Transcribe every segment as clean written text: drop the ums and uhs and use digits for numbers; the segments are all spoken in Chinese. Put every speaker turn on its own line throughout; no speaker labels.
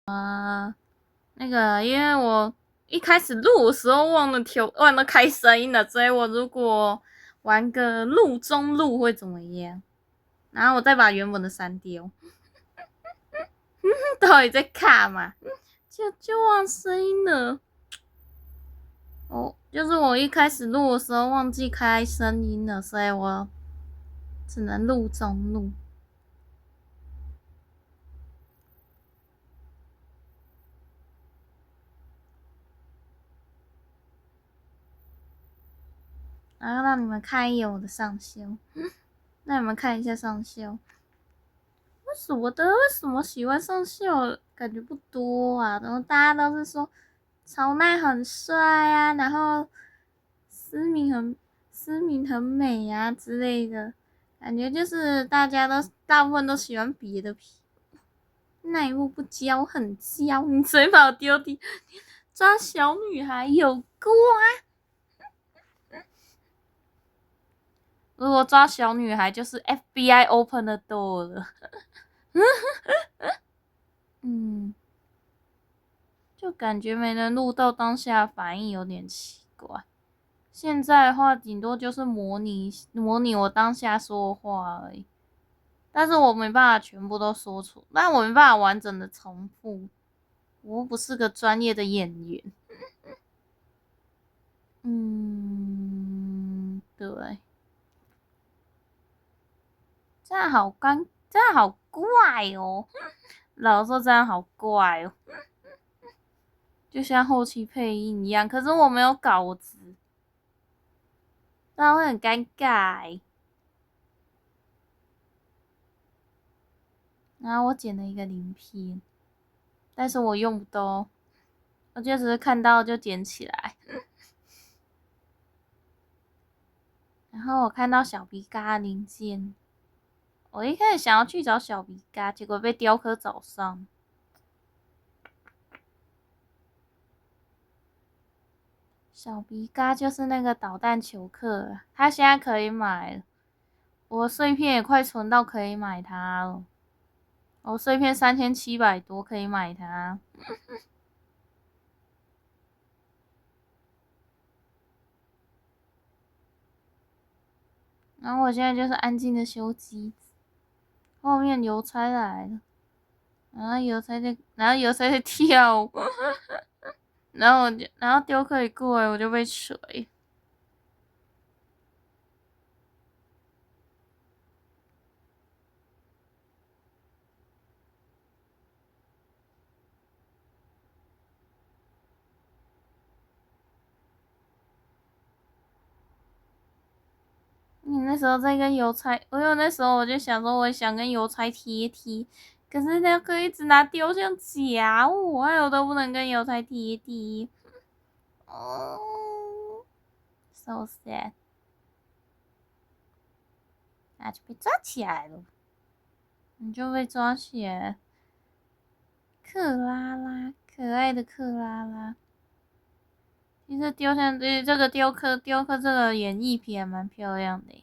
那个，因为我一开始录的时候忘了开声音了，所以我如果玩个录中录会怎么样？然后我再把原本的删掉。到底在卡嘛？就忘声音了。就是我一开始录的时候忘记开声音了，所以我只能录中录。然后让你们看一眼我的上秀。那你们看一下上秀。为什么喜欢上秀感觉不多啊？然后大家都是说曹奈很帅啊，然后思明很美啊之类的，感觉就是大部分都喜欢别的皮。奈落不娇很娇，你嘴把我丢地，抓小女孩有过啊？如果抓小女孩，就是 FBI open the door 了。就感觉没能录到当下反应有点奇怪。现在的话，顶多就是模拟我当下说的话而已。但是我没办法全部都说出，但我没办法完整的重复。我又不是个专业的演员。对。这样好怪哦。老实说，这样好怪哦。就像后期配音一样，可是我没有稿子，这样会很尴尬。然后我剪了一个鳞片，但是我用不到，我就只是看到就捡起来。然后我看到小皮嘎零件，我一开始想要去找小皮嘎，结果被雕刻找上。小皮嘎就是那个导弹球克，他现在可以买了。我碎片也快存到可以买它了。我碎片3700多可以买它。然后我现在就是安静的修机子，后面邮差来了，然后邮差在跳舞。然后雕刻一过来我就被锤。你那时候在跟邮差，那时候我就想说，我想跟邮差贴贴，可是雕刻一直拿雕像夹我，还有都不能跟邮差贴贴。哦，so sad。那就被抓起来了。你就被抓起来。克拉拉，可爱的克拉拉。其实这个雕刻这个演绎品还蛮漂亮的。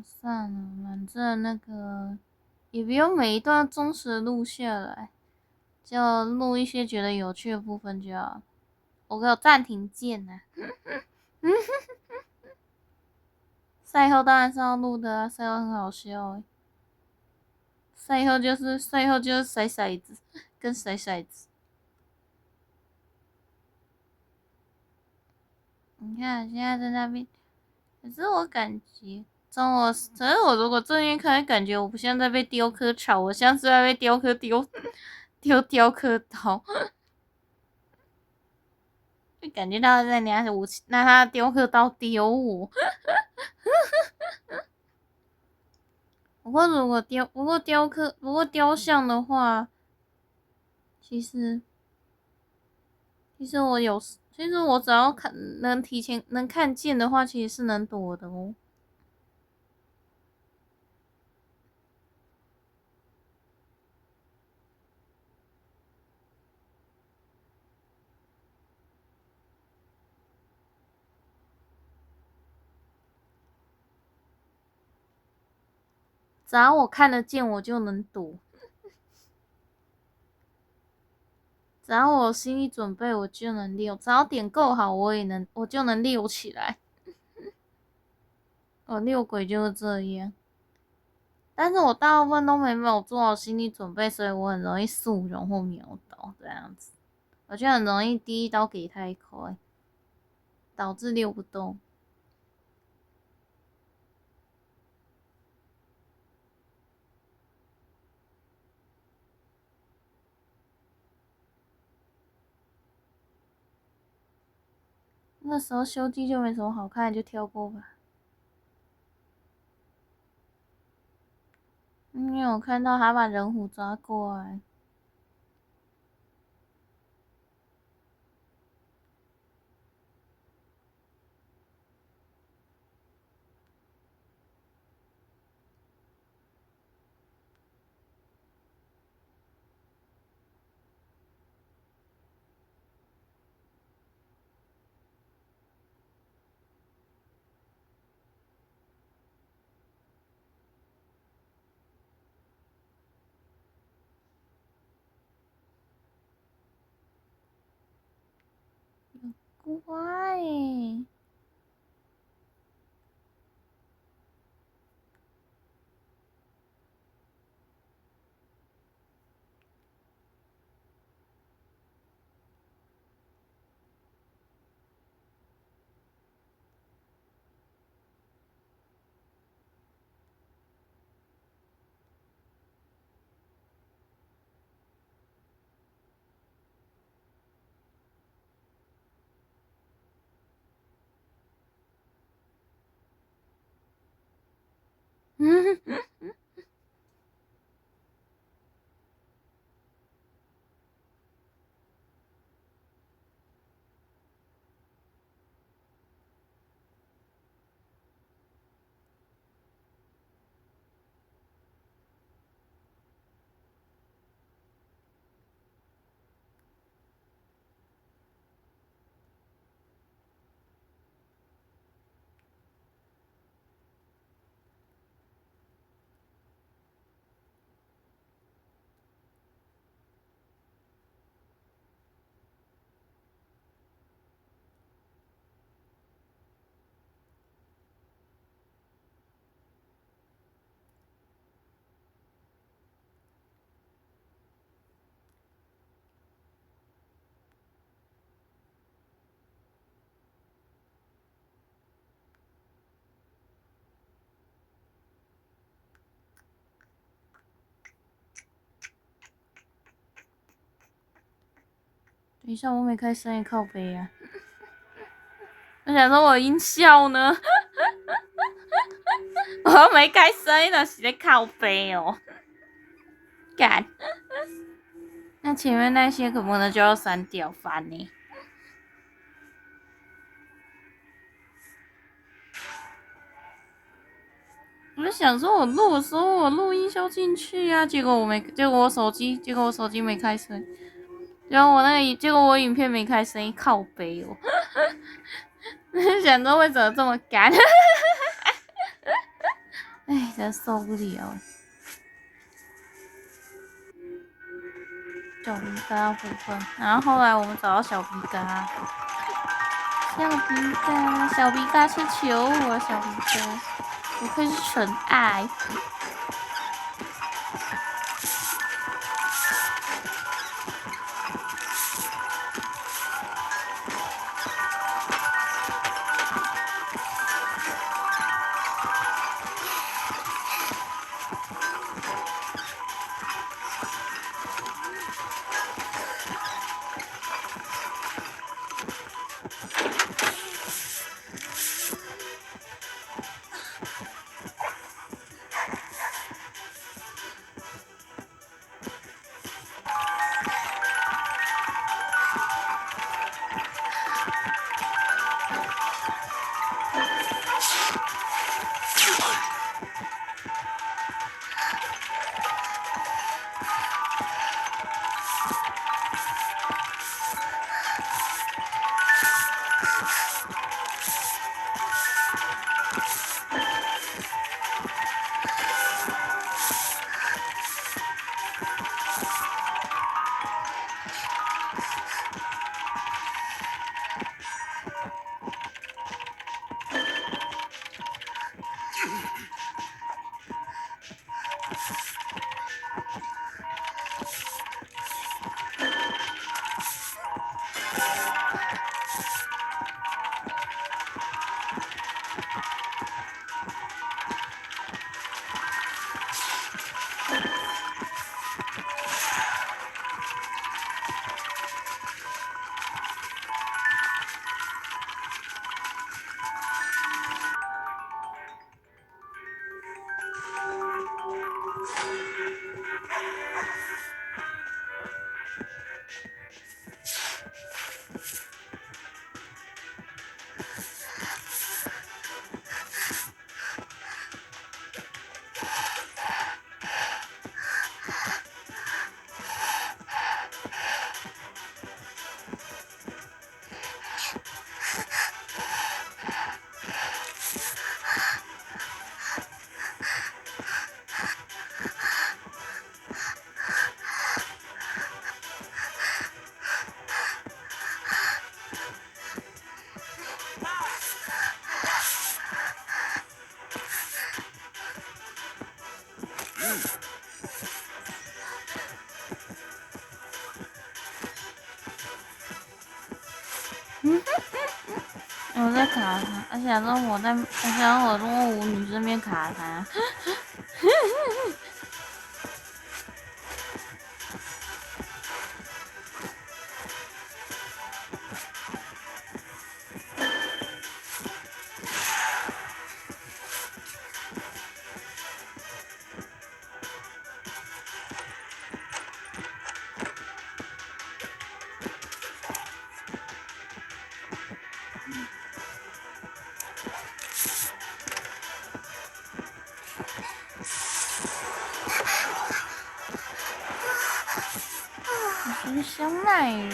算了，反正那个也不用每一段忠实的录下来，就录一些觉得有趣的部分就好。我有暂停键呢。赛后当然是要录的啊，赛后很好笑。赛后就是甩骰子，跟甩骰子。你看现在在那边，可是我感觉，可是我如果正面看，感觉我不像在被雕刻炒，我像是在被雕刻雕刻刀。就感觉他在拿武器，拿他雕刻刀丢我。不过雕像的话，其实其实我只要提前能看见的话，其实是能躲的哦。只要我看得见，我就能躲；只要我有心理准备，我就能溜；只要点够好，我就能溜起来。我遛鬼就是这样，但是我大部分都没有做好心理准备，所以我很容易速溶或秒倒这样子。我就很容易第一刀给太快，导致溜不动。那时候修机就没什么好看，就跳过吧。因为我看到他把人虎抓过来。乖欸。等一下，我没开声音靠背啊。我想说我音效呢？我又没开声音呢，是在靠背哦。干，那前面那些可不能就要删掉，烦呢。我就想说，我录的时候我录音效进去啊，结果我手机没开声，然后结果我影片没开声音，靠背哦。想说为什么这么干？哎，真受不了。小皮疙部分，然后后来我们找到小皮疙，小皮疙是求我，小皮疙，不愧是纯爱。我在卡他，而且说我在，而且我说我女生边卡他。我是香奈儿。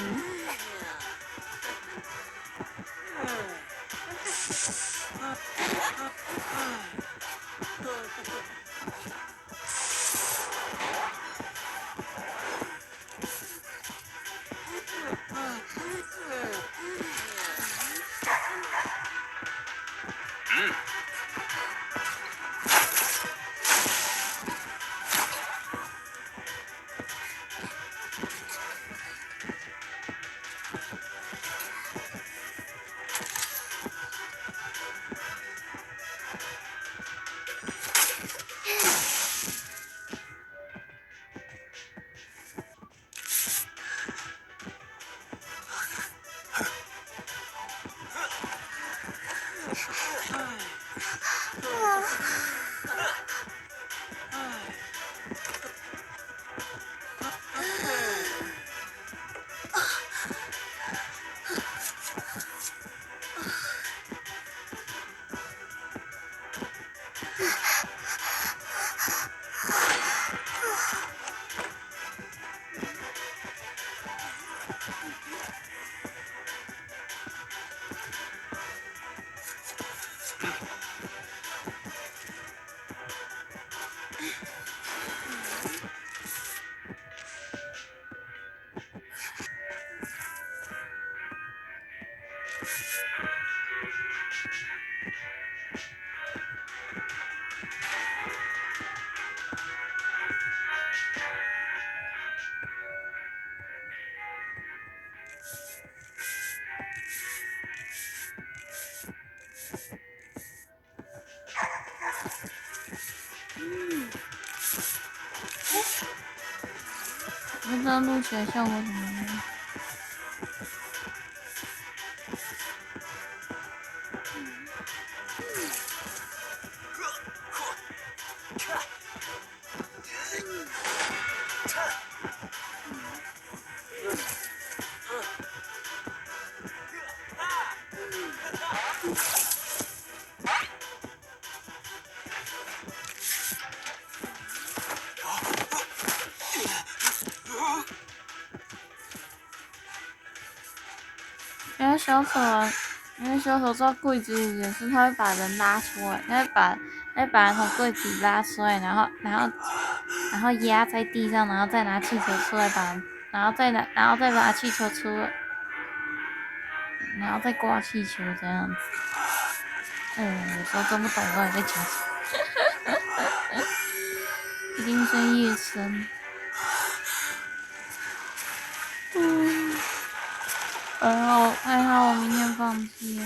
不知道录起来效果怎么样。因为小丑啊，因为小丑抓柜子也是他会把人拉出来，他会把人从柜子里拉出来，然后压在地上，然后再拿气球出来把人，然后再拿气球出来，然后再挂气球这样子。有时候真不懂到底在讲什么。一定是夜深。还好我明天放弃。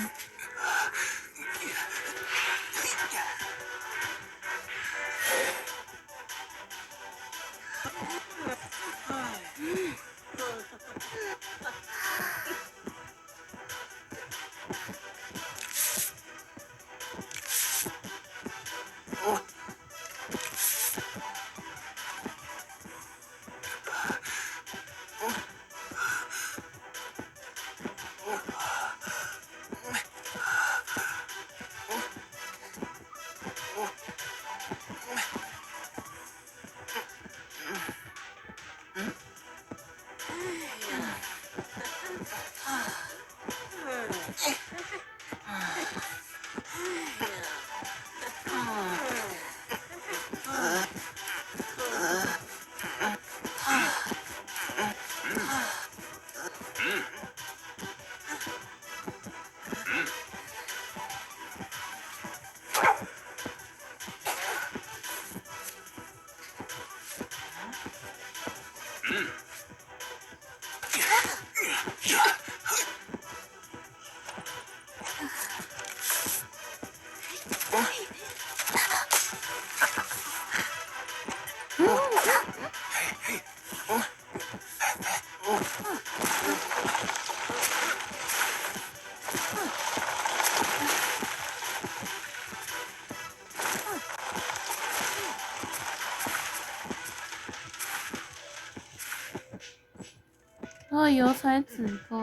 哦，油彩纸够。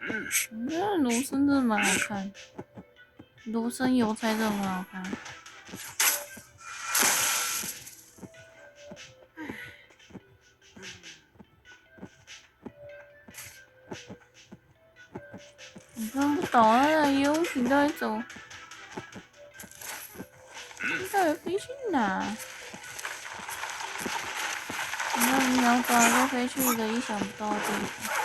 我觉得罗森真的蛮好看，罗森邮差真的蛮好看。我真不懂那个游泳艇到底怎么，到底飞去哪？那你要走就飞去一个意想不到的地方。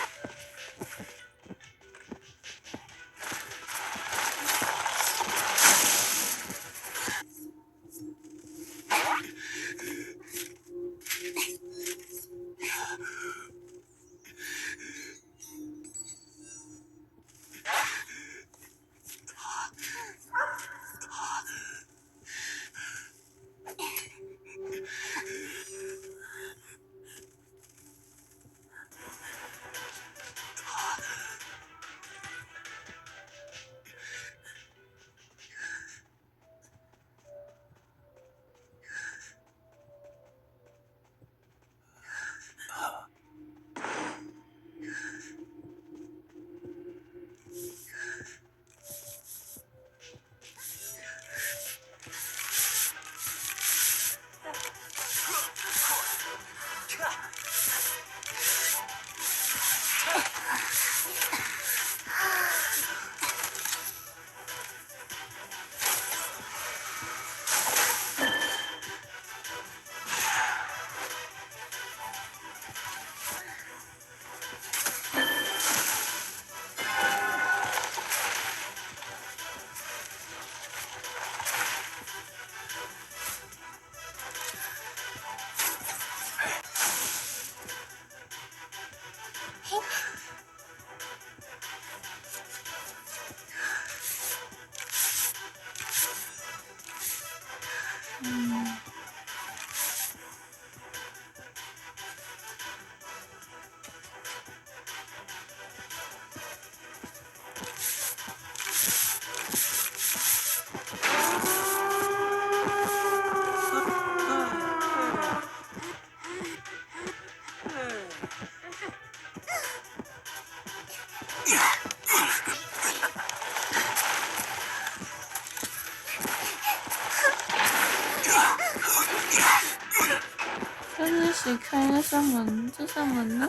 但是谁开那扇门？这扇门呢？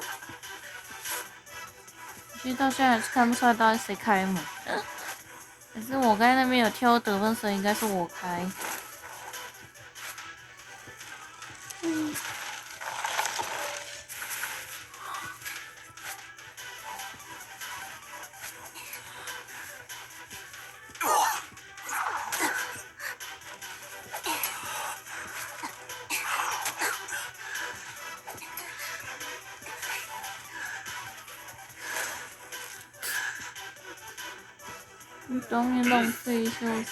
其实到现在还是看不出来到底谁开门。可是我刚才那边有跳得分声，应该是我开。你当面浪费笑死。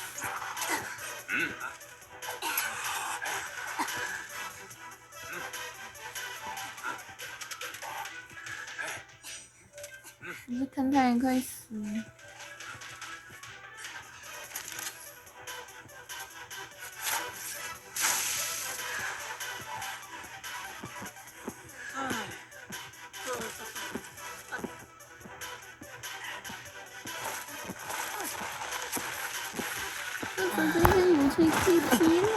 你是看他也可以死。这真是有趣 CP 了。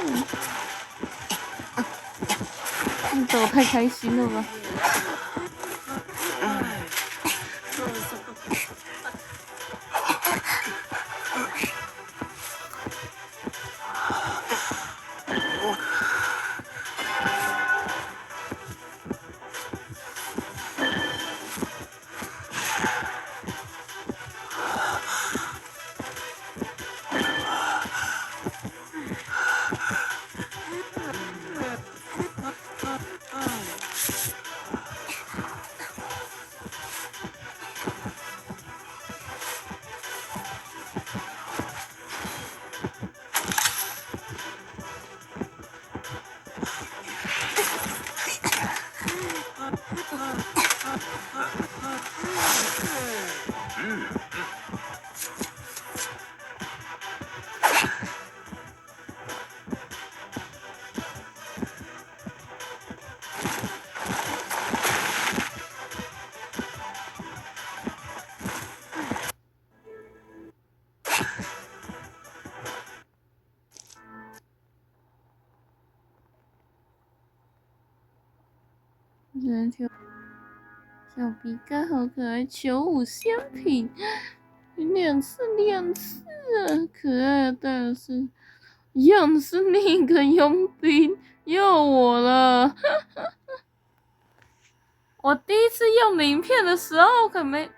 你走太开心了吧？人条小鼻干好可爱，求五香品，两次啊，可爱的戴尔斯，用的是另一个佣兵，又我了。我第一次用鳞片的时候可没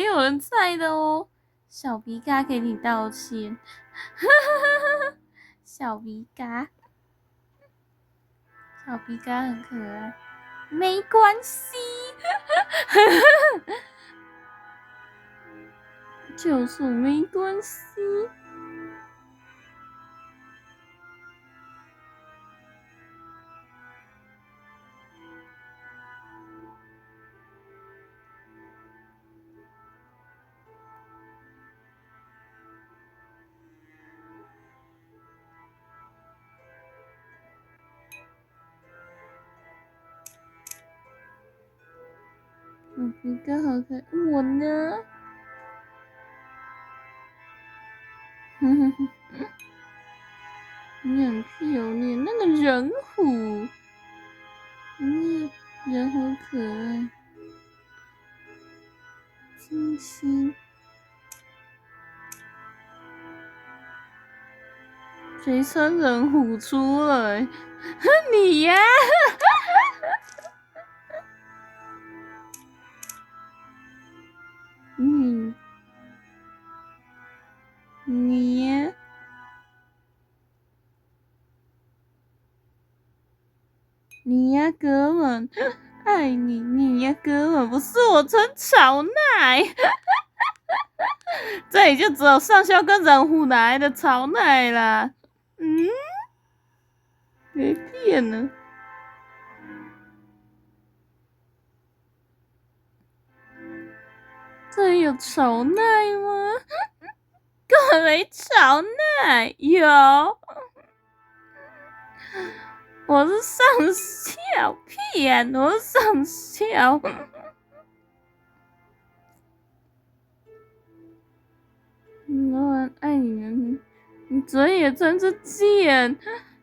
有人在的哦。小鼻嘎给你道歉，小鼻嘎很可爱，没关系，就说没关系。小鼻嘎好可爱，我呢？你很漂亮，那个人虎，人好可爱，星星，谁穿人虎出来？你呀！你呀！你呀，哥们，爱你，你呀，哥们，不是我穿草奶，这里就只有上校跟人虎哪来的草奶啦？没骗呢。这里有草奶吗？根本没草奶，有。我是上校，骗我是上校。我很爱你，你嘴也真是贱。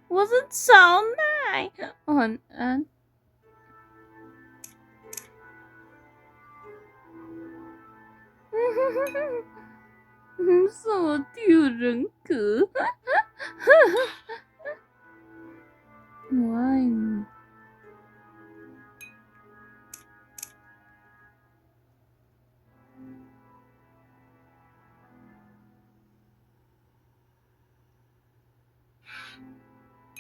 我是草奶，晚安。是我丢人格。我爱你。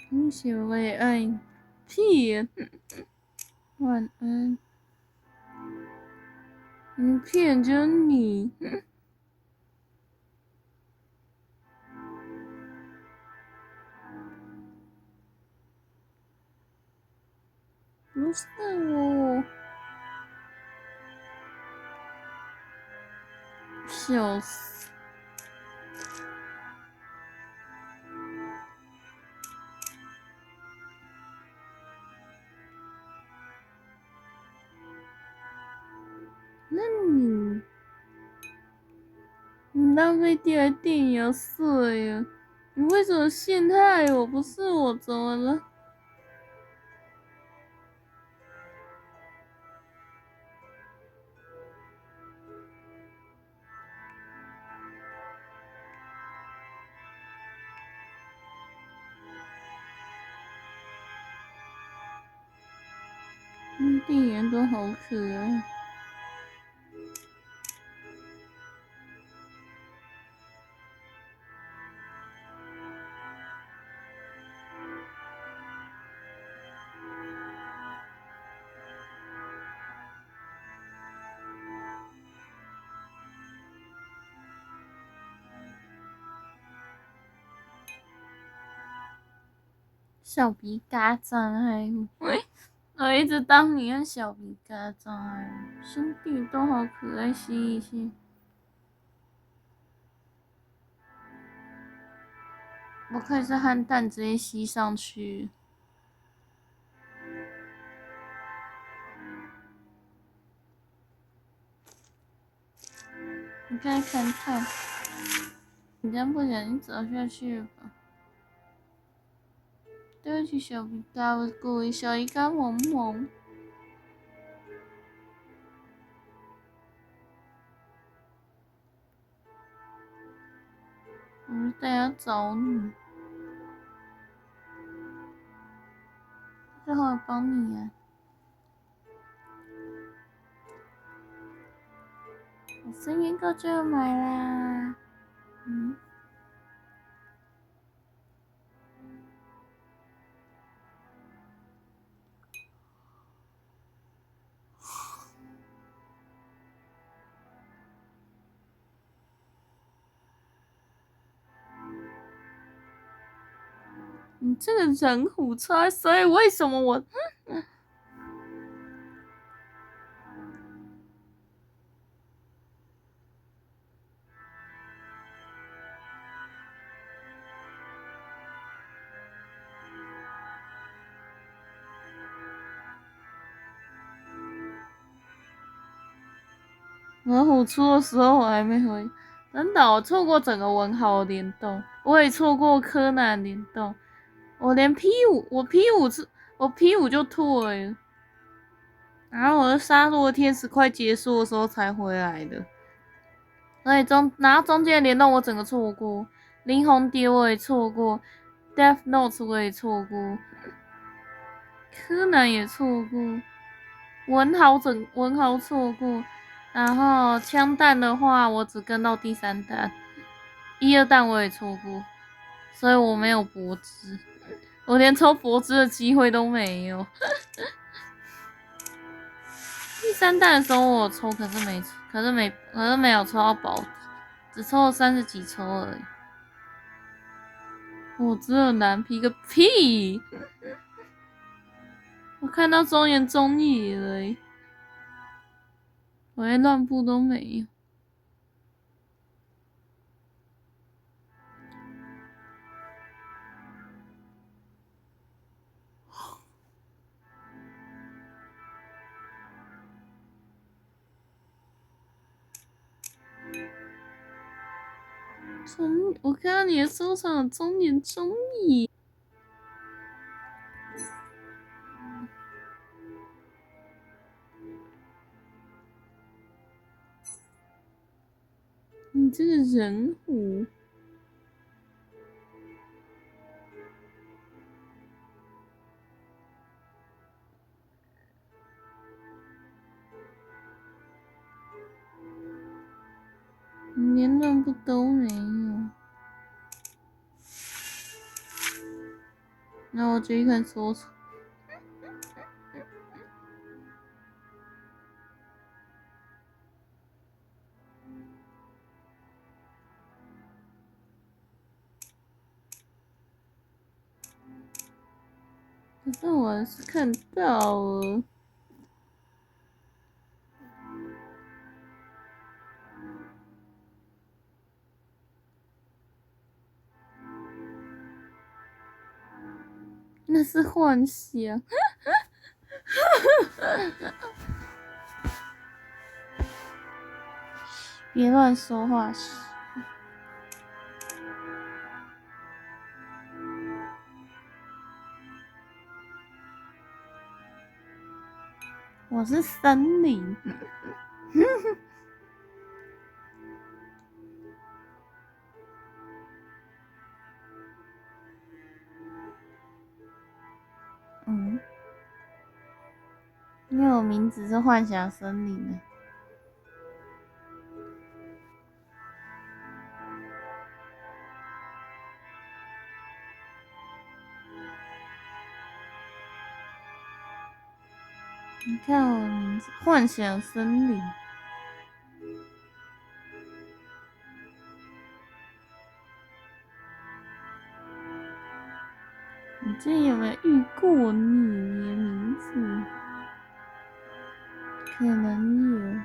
同学，我也爱你。屁！晚安。你骗着你。不是我。笑死。那你浪费掉的电也要碎啊！你为什么陷害我？不是我，怎么了？店员都好可爱。小鼻嘎障碍物，我一直当你和小鼻嘎障碍物，兄弟都好可爱，吸一吸。我可以是憨蛋直接吸上去。你可以看看，你这样不小心走下去吧。对不起，小鱼干，我是故意。小鱼干萌萌，我们等下找你，最后来帮你啊！我生日歌就要买啦，嗯。你这个人虎差，所以为什么我？老虎出的时候我还没回，真的，我错过整个文豪联动，我也错过柯南联动，我连 P5，我 P5就退了，然后我的杀戮天使快结束的时候才回来的，所以然后中间的联动我整个错过，灵红蝶我也错过，Death Note 我也错过，柯南也错过，文豪错过。然后枪弹的话，我只跟到第3弹，1、2弹我也错过，所以我没有柏枝，我连抽柏枝的机会都没有。第3弹的时候我有抽，可是没有抽到宝，只抽了30几抽而已。我只有蓝皮个屁！我看到中原中野了欸，我连乱步都没有。我看到你的收藏有中年中野，你这个人虎。连乱步都没有，那我就一看说错。可是我还是看到了。那是幻想。别乱说话。我是森林。嗯，因为我名字是幻想森林的。你看我的名字，幻想森林。你之前有没有遇过你的名字？可能有。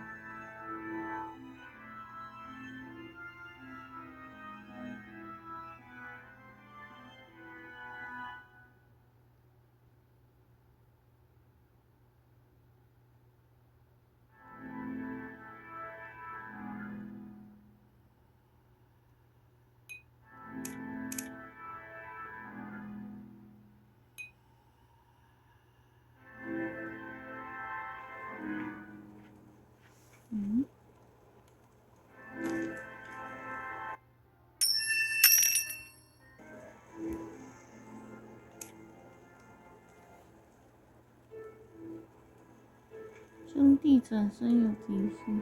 兄弟转身有提示。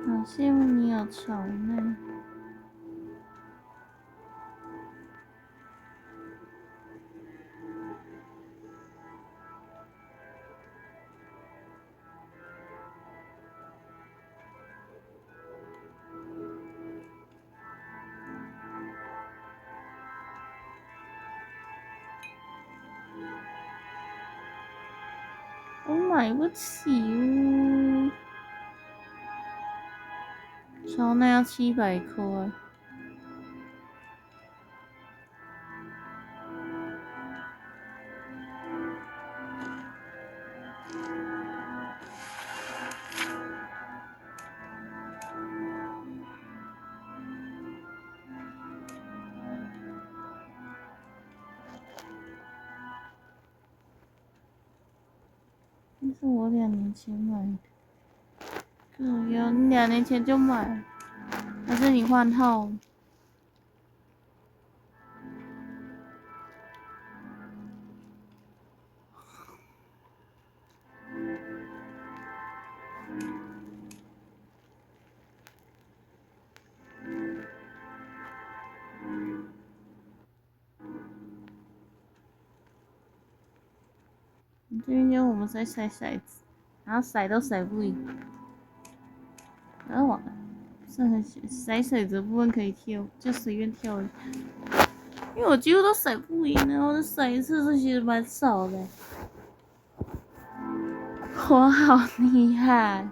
好羡慕你有巢呢。我买不起哦，巢那要700块。那是我2年前买的。可有你2年前就买，还是你换号？这边就我们在筛骰子，然后骰都骰不赢，然后完了，是很筛骰子的部分可以跳，就随便跳了。因为我几乎都骰不赢，然后我的骰次数其实蛮少的。我好厉害！